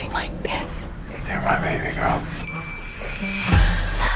something like this. You're my baby girl.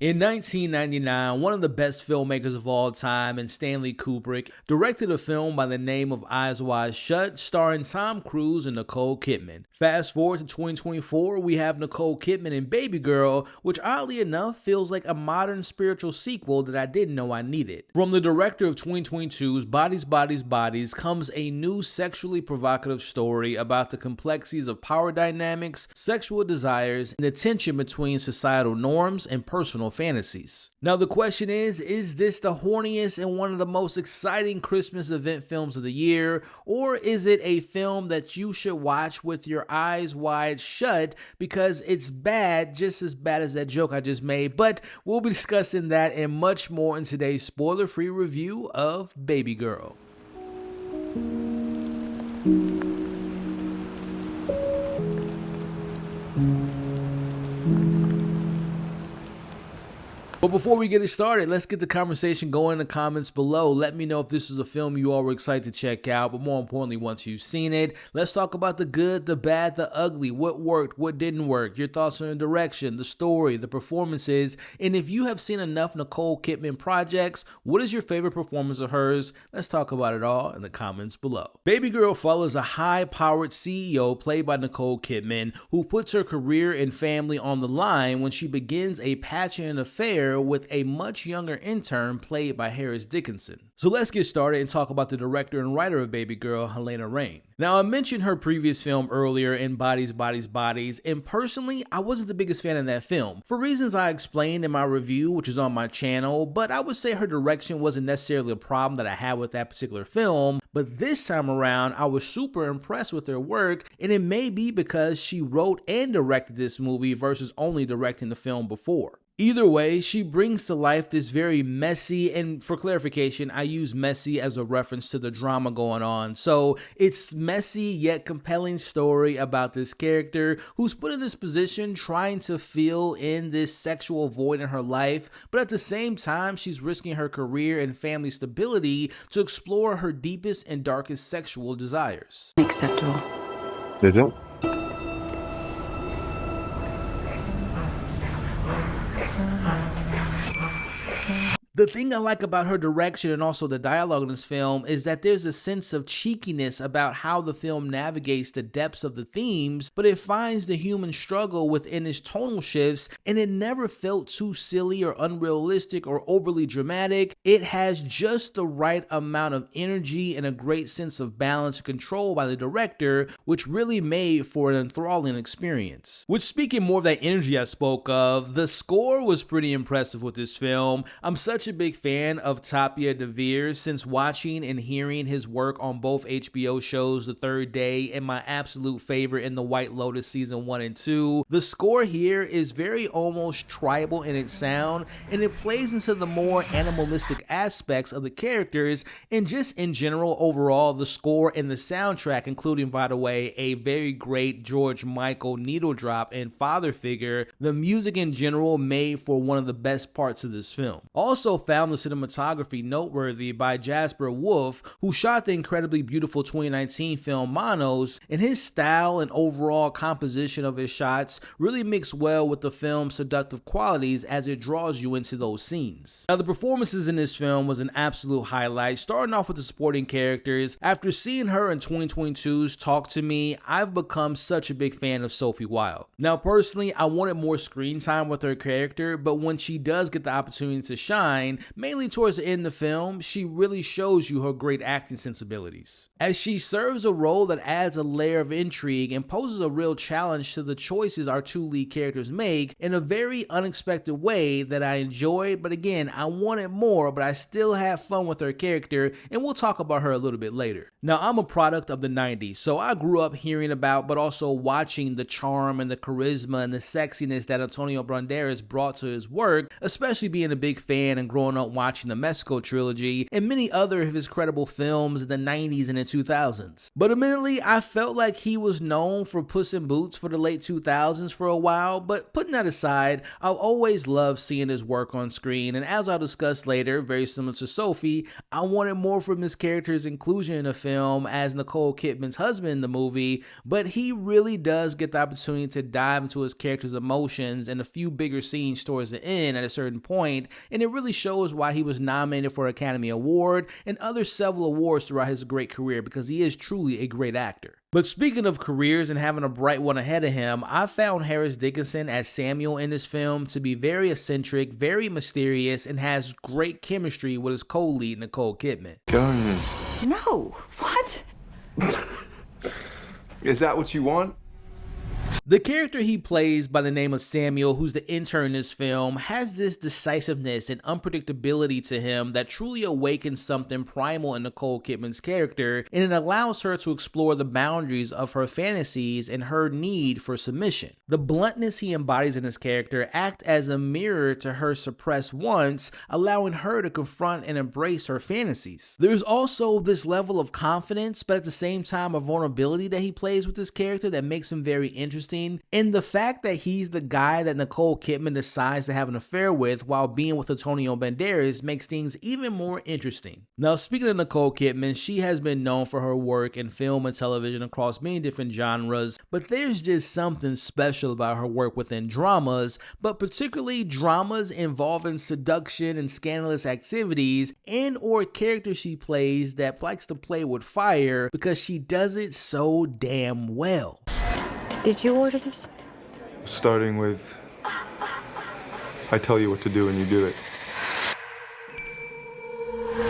In 1999, one of the best filmmakers of all time, and Stanley Kubrick, directed a film by the name of Eyes Wide Shut, starring Tom Cruise and Nicole Kidman. Fast forward to 2024, we have Nicole Kidman in Babygirl, which oddly enough feels like a modern spiritual sequel that I didn't know I needed. From the director of 2022's Bodies, Bodies, Bodies comes a new sexually provocative story about the complexities of power dynamics, sexual desires, and the tension between societal norms and personal fantasies. Now the question is this the horniest and one of the most exciting Christmas event films of the year, or is it a film that you should watch with your eyes wide shut because it's bad, just as bad as that joke I just made? But we'll be discussing that and much more in today's spoiler-free review of Babygirl. But before we get it started, let's get the conversation going in the comments below. Let me know if this is a film you all were excited to check out, but more importantly, once you've seen it, let's talk about the good, the bad, the ugly, what worked, what didn't work, your thoughts on the direction, the story, the performances, and if you have seen enough Nicole Kidman projects, what is your favorite performance of hers? Let's talk about it all in the comments below. Babygirl follows a high-powered CEO played by Nicole Kidman who puts her career and family on the line when she begins a passionate affair with a much younger intern played by Dickinson. So let's get started and talk about the director and writer of Babygirl, Halina Reijn. Now, I mentioned her previous film earlier in Bodies, Bodies, Bodies, and personally, I wasn't the biggest fan of that film, for reasons I explained in my review, which is on my channel, but I would say her direction wasn't necessarily a problem that I had with that particular film, but this time around, I was super impressed with her work, and it may be because she wrote and directed this movie versus only directing the film before. Either way, she brings to life this very messy, and for clarification, I use messy as a reference to the drama going on. So it's messy yet compelling story about this character who's put in this position trying to fill in this sexual void in her life, but at the same time, she's risking her career and family stability to explore her deepest and darkest sexual desires. Acceptable. Is it? The thing I like about her direction and also the dialogue in this film is that there's a sense of cheekiness about how the film navigates the depths of the themes, but it finds the human struggle within its tonal shifts, and it never felt too silly or unrealistic or overly dramatic. It has just the right amount of energy and a great sense of balance and control by the director, which really made for an enthralling experience. Which, speaking more of that energy I spoke of, the score was pretty impressive with this film. I'm such a big fan of Tapia de Veers since watching and hearing his work on both HBO shows The Third Day and my absolute favorite in The White Lotus season 1 and 2. The score here is very almost tribal in its sound, and it plays into the more animalistic aspects of the characters, and just in general overall the score and the soundtrack, including, by the way, a very great George Michael needle drop and father figure. The music in general made for one of the best parts of this film. Also found the cinematography noteworthy by Jasper Wolf, who shot the incredibly beautiful 2019 film Monos, and his style and overall composition of his shots really mix well with the film's seductive qualities as it draws you into those scenes. Now, the performances in this film was an absolute highlight, starting off with the supporting characters. After seeing her in 2022's Talk to Me, I've become such a big fan of Sophie Wilde. Now, personally, I wanted more screen time with her character, but when she does get the opportunity to shine, mainly towards the end of the film, she really shows you her great acting sensibilities, as she serves a role that adds a layer of intrigue and poses a real challenge to the choices our two lead characters make in a very unexpected way that I enjoyed. But again, I wanted more, but I still have fun with her character, and we'll talk about her a little bit later. Now, I'm a product of the 90s, so I grew up hearing about but also watching the charm and the charisma and the sexiness that Antonio Banderas brought to his work, especially being a big fan and growing up watching the Mexico trilogy and many other of his credible films in the 90s and the 2000s. But admittedly, I felt like he was known for Puss in Boots for the late 2000s for a while, but putting that aside, I've always loved seeing his work on screen, and as I'll discuss later, very similar to Sophie, I wanted more from his character's inclusion in the film as Nicole Kidman's husband in the movie, but he really does get the opportunity to dive into his character's emotions and a few bigger scenes towards the end at a certain point, and it really shows why he was nominated for an Academy Award and other several awards throughout his great career, because he is truly a great actor. But speaking of careers and having a bright one ahead of him, I found Harris Dickinson as Samuel in this film to be very eccentric, very mysterious, and has great chemistry with his co-lead Nicole Kidman. Guns. No. What? Is that what you want? The character he plays by the name of Samuel, who's the intern in this film, has this decisiveness and unpredictability to him that truly awakens something primal in Nicole Kidman's character, and it allows her to explore the boundaries of her fantasies and her need for submission. The bluntness he embodies in his character acts as a mirror to her suppressed wants, allowing her to confront and embrace her fantasies. There's also this level of confidence, but at the same time a vulnerability that he plays with this character that makes him very interesting. And the fact that he's the guy that Nicole Kidman decides to have an affair with while being with Antonio Banderas makes things even more interesting. Now, speaking of Nicole Kidman, she has been known for her work in film and television across many different genres, but there's just something special about her work within dramas, but particularly dramas involving seduction and scandalous activities, and or characters she plays that likes to play with fire because she does it so damn well. Did you order this? Starting with, I tell you what to do and you do it.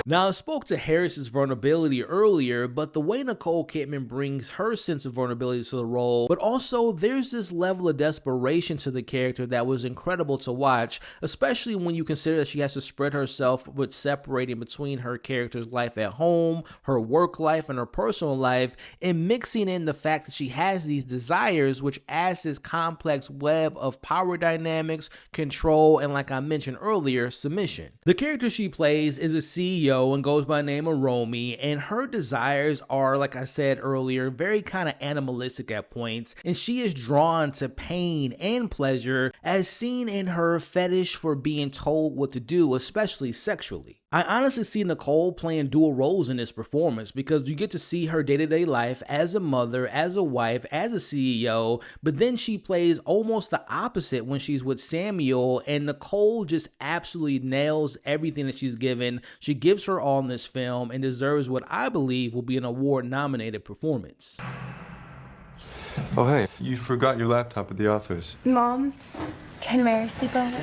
Now, I spoke to Harris's vulnerability earlier, but the way Nicole Kidman brings her sense of vulnerability to the role, but also there's this level of desperation to the character that was incredible to watch, especially when you consider that she has to spread herself with separating between her character's life at home, her work life, and her personal life, and mixing in the fact that she has these desires, which adds this complex web of power dynamics, control, and like I mentioned earlier, submission. The character she plays is a CEO and goes by the name of Romy, and her desires are, like I said earlier, very kind of animalistic at points, and she is drawn to pain and pleasure as seen in her fetish for being told what to do, especially sexually. I honestly see Nicole playing dual roles in this performance because you get to see her day-to-day life as a mother, as a wife, as a CEO, but then she plays almost the opposite when she's with Samuel, and Nicole just absolutely nails everything that she's given. She gives her all in this film and deserves what I believe will be an award-nominated performance. Oh, hey, you forgot your laptop at the office. Mom, can Mary sleep over?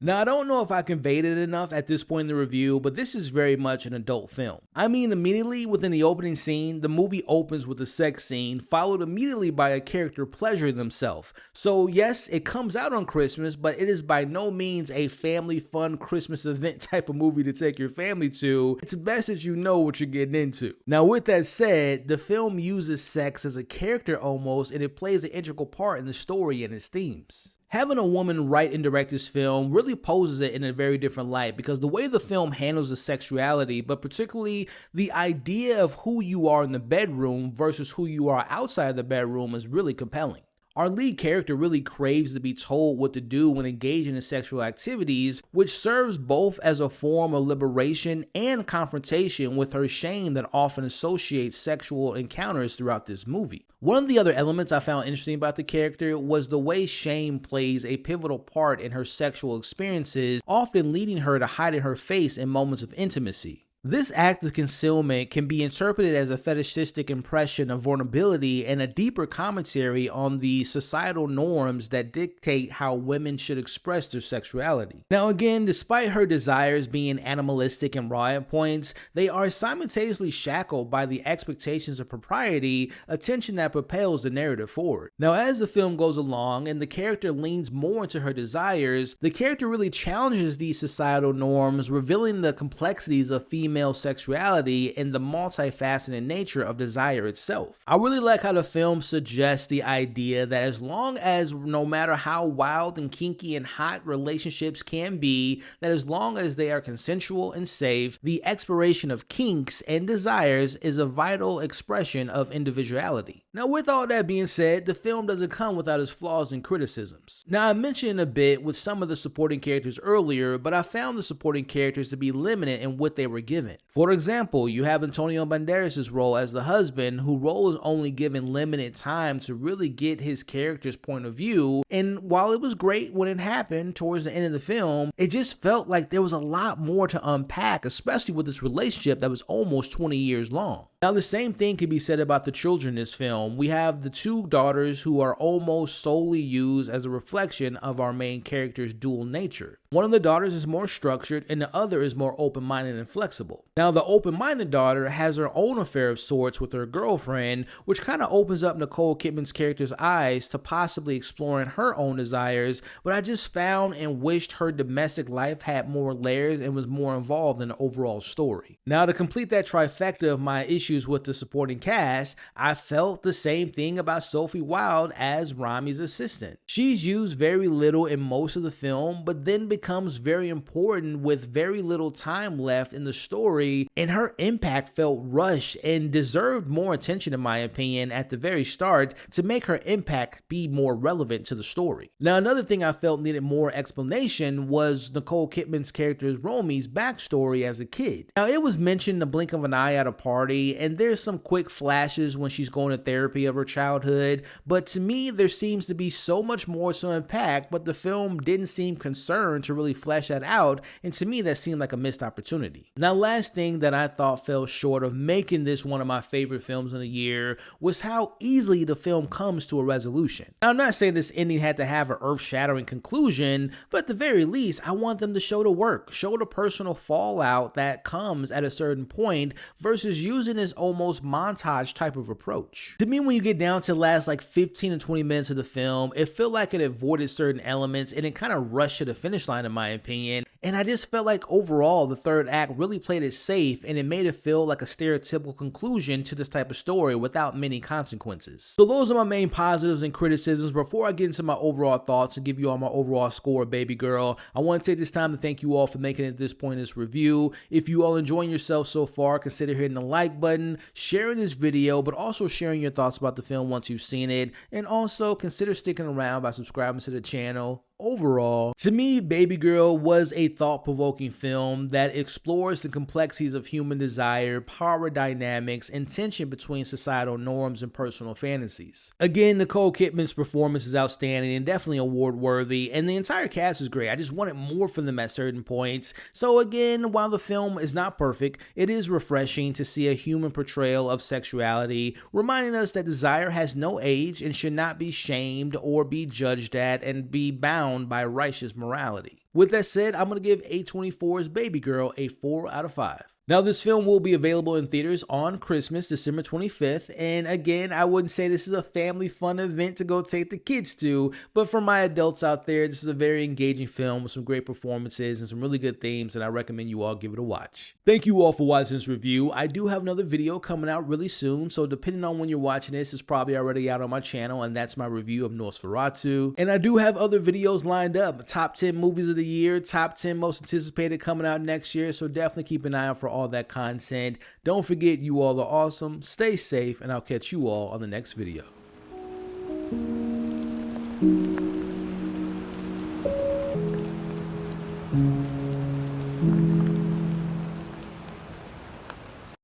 Now, I don't know if I conveyed it enough at this point in the review, but this is very much an adult film. I mean, immediately within the opening scene, the movie opens with a sex scene, followed immediately by a character pleasuring themselves. So yes, it comes out on Christmas, but it is by no means a family fun Christmas event type of movie to take your family to. It's best that you know what you're getting into. Now, with that said, the film uses sex as a character almost, and it plays an integral part in the story and its themes. Having a woman write and direct this film really poses it in a very different light because the way the film handles the sexuality, but particularly the idea of who you are in the bedroom versus who you are outside the bedroom is really compelling. Our lead character really craves to be told what to do when engaging in sexual activities, which serves both as a form of liberation and confrontation with her shame that often associates sexual encounters throughout this movie. One of the other elements I found interesting about the character was the way shame plays a pivotal part in her sexual experiences, often leading her to hiding her face in moments of intimacy. This act of concealment can be interpreted as a fetishistic impression of vulnerability and a deeper commentary on the societal norms that dictate how women should express their sexuality. Now again, despite her desires being animalistic and raw at points, they are simultaneously shackled by the expectations of propriety, a tension that propels the narrative forward. Now as the film goes along and the character leans more into her desires, the character really challenges these societal norms, revealing the complexities of female female sexuality and the multifaceted nature of desire itself. I really like how the film suggests the idea that as long as, no matter how wild and kinky and hot relationships can be, that as long as they are consensual and safe, the exploration of kinks and desires is a vital expression of individuality. Now, with all that being said, the film doesn't come without its flaws and criticisms. Now, I mentioned a bit with some of the supporting characters earlier, but I found the supporting characters to be limited in what they were given. For example, you have Antonio Banderas' role as the husband, whose role is only given limited time to really get his character's point of view, and while it was great when it happened towards the end of the film, it just felt like there was a lot more to unpack, especially with this relationship that was almost 20 years long. Now, the same thing could be said about the children in this film. We have the two daughters who are almost solely used as a reflection of our main character's dual nature. One of the daughters is more structured and the other is more open-minded and flexible. Now, the open-minded daughter has her own affair of sorts with her girlfriend, which kind of opens up Nicole Kidman's character's eyes to possibly exploring her own desires, but I just found and wished her domestic life had more layers and was more involved in the overall story. Now, to complete that trifecta of my issues with the supporting cast, I felt the same thing about Sophie Wilde as Rami's assistant. She's used very little in most of the film, but then becomes very important with very little time left in the story, and her impact felt rushed and deserved more attention in my opinion at the very start to make her impact be more relevant to the story. Now, another thing I felt needed more explanation was Nicole Kidman's character Romy's backstory as a kid. Now, it was mentioned in the blink of an eye at a party, and there's some quick flashes when she's going to therapy of her childhood, but to me there seems to be so much more to unpack, but the film didn't seem concerned to really flesh that out, and to me that seemed like a missed opportunity. Now, last thing that I thought fell short of making this one of my favorite films of the year was how easily the film comes to a resolution. Now, I'm not saying this ending had to have an earth-shattering conclusion, but at the very least I want them to show the work, show the personal fallout that comes at a certain point versus using this almost montage type of approach. To me, when you get down to the last like 15 to 20 minutes of the film, it felt like it avoided certain elements and it kind of rushed to the finish line in my opinion, and I just felt like overall the third act really played it safe and it made it feel like a stereotypical conclusion to this type of story without many consequences. So those are my main positives and criticisms. Before I get into my overall thoughts and give you all my overall score of Babygirl, I want to take this time to thank you all for making it to this point in this review. If you all enjoying yourself so far, consider hitting the like button, sharing this video, but also sharing your thoughts about the film once you've seen it, and also consider sticking around by subscribing to the channel. Overall, to me, Babygirl was a thought-provoking film that explores the complexities of human desire, power dynamics, and tension between societal norms and personal fantasies. Again, Nicole Kidman's performance is outstanding and definitely award-worthy, and the entire cast is great. I just wanted more from them at certain points. So again, while the film is not perfect, it is refreshing to see a human portrayal of sexuality, reminding us that desire has no age and should not be shamed or be judged at and be bound by righteous morality. With that said, I'm going to give A24's Babygirl a 4 out of 5. Now, this film will be available in theaters on Christmas, December 25th, and again, I wouldn't say this is a family fun event to go take the kids to, but for my adults out there, this is a very engaging film with some great performances and some really good themes, and I recommend you all give it a watch. Thank you all for watching this review. I do have another video coming out really soon, so depending on when you're watching this, it's probably already out on my channel, and that's my review of Nosferatu. And I do have other videos lined up, top 10 movies of the year, top 10 most anticipated coming out next year, so definitely keep an eye out for all that content. Don't forget, you all are awesome. Stay safe, and I'll catch you all on the next video.